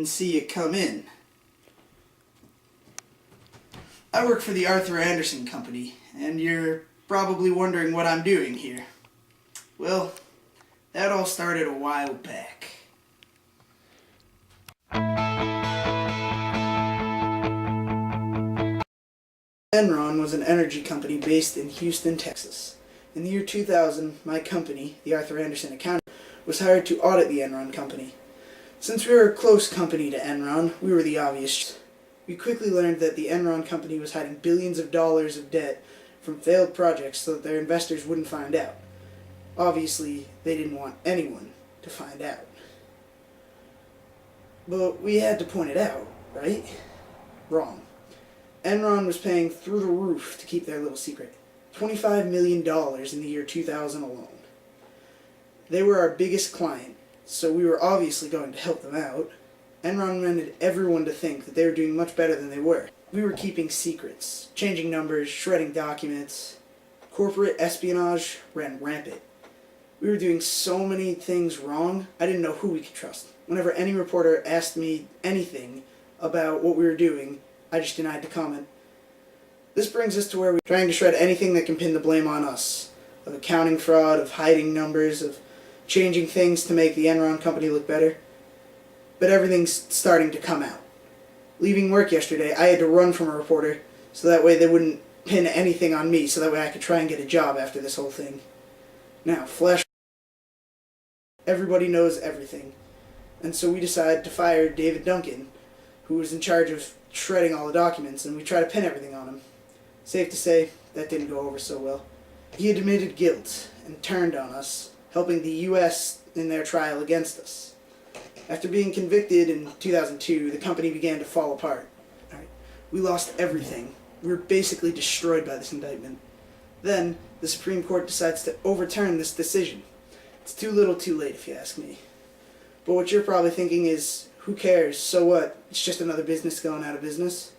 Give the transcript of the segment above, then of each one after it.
see you come in. I work for the Arthur Andersen Company, and you're probably wondering what I'm doing here. Well, that all started a while back. Enron was an energy company based in Houston, Texas. In the year 2000, my company, the Arthur Andersen Accounting, was hired to audit the Enron company. Since we were a close company to Enron, we were the obvious choice. We quickly learned that the Enron company was hiding billions of dollars of debt from failed projects so that their investors wouldn't find out. Obviously, they didn't want anyone to find out. But we had to point it out, right? Wrong. Enron was paying through the roof to keep their little secret. $25 million in the year 2000 alone. They were our biggest client, so we were obviously going to help them out. Enron wanted everyone to think that they were doing much better than they were. We were keeping secrets, changing numbers, shredding documents. Corporate espionage ran rampant. We were doing so many things wrong, I didn't know who we could trust. Whenever any reporter asked me anything about what we were doing, I just denied to comment. This brings us to where we're trying to shred anything that can pin the blame on us. Of accounting fraud, of hiding numbers, of changing things to make the Enron company look better. But everything's starting to come out. Leaving work yesterday, I had to run from a reporter so that way they wouldn't pin anything on me, so that way I could try and get a job after this whole thing. Now, flash. Everybody knows everything. And so we decided to fire David Duncan, who was in charge of shredding all the documents, and we tried to pin everything on him. Safe to say, that didn't go over so well. He admitted guilt and turned on us, helping the U.S. in their trial against us. After being convicted in 2002, the company began to fall apart. We lost everything. We were basically destroyed by this indictment. Then, the Supreme Court decides to overturn this decision. It's too little too late, if you ask me. But what you're probably thinking is, who cares? So what? It's just another business going out of business.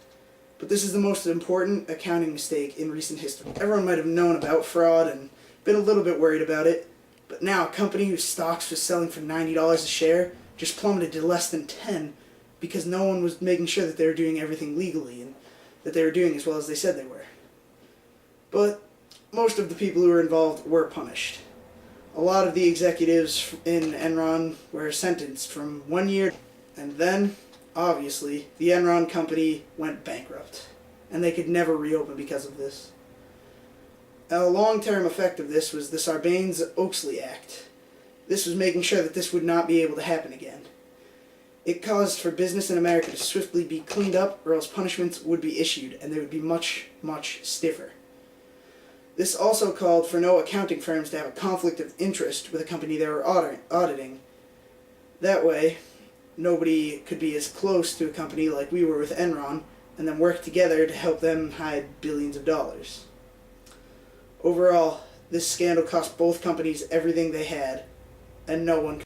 But this is the most important accounting mistake in recent history. Everyone might have known about fraud and been a little bit worried about it, but now a company whose stocks was selling for $90 a share just plummeted to less than 10 because no one was making sure that they were doing everything legally and that they were doing as well as they said they were. But most of the people who were involved were punished. A lot of the executives in Enron were sentenced from 1 year, and then, obviously, the Enron company went bankrupt, and they could never reopen because of this. A long-term effect of this was the Sarbanes-Oxley Act. This was making sure that this would not be able to happen again. It caused for business in America to swiftly be cleaned up, or else punishments would be issued, and they would be much, much stiffer. This also called for no accounting firms to have a conflict of interest with a company they were auditing. That way, nobody could be as close to a company like we were with Enron and then work together to help them hide billions of dollars. Overall, this scandal cost both companies everything they had, and no one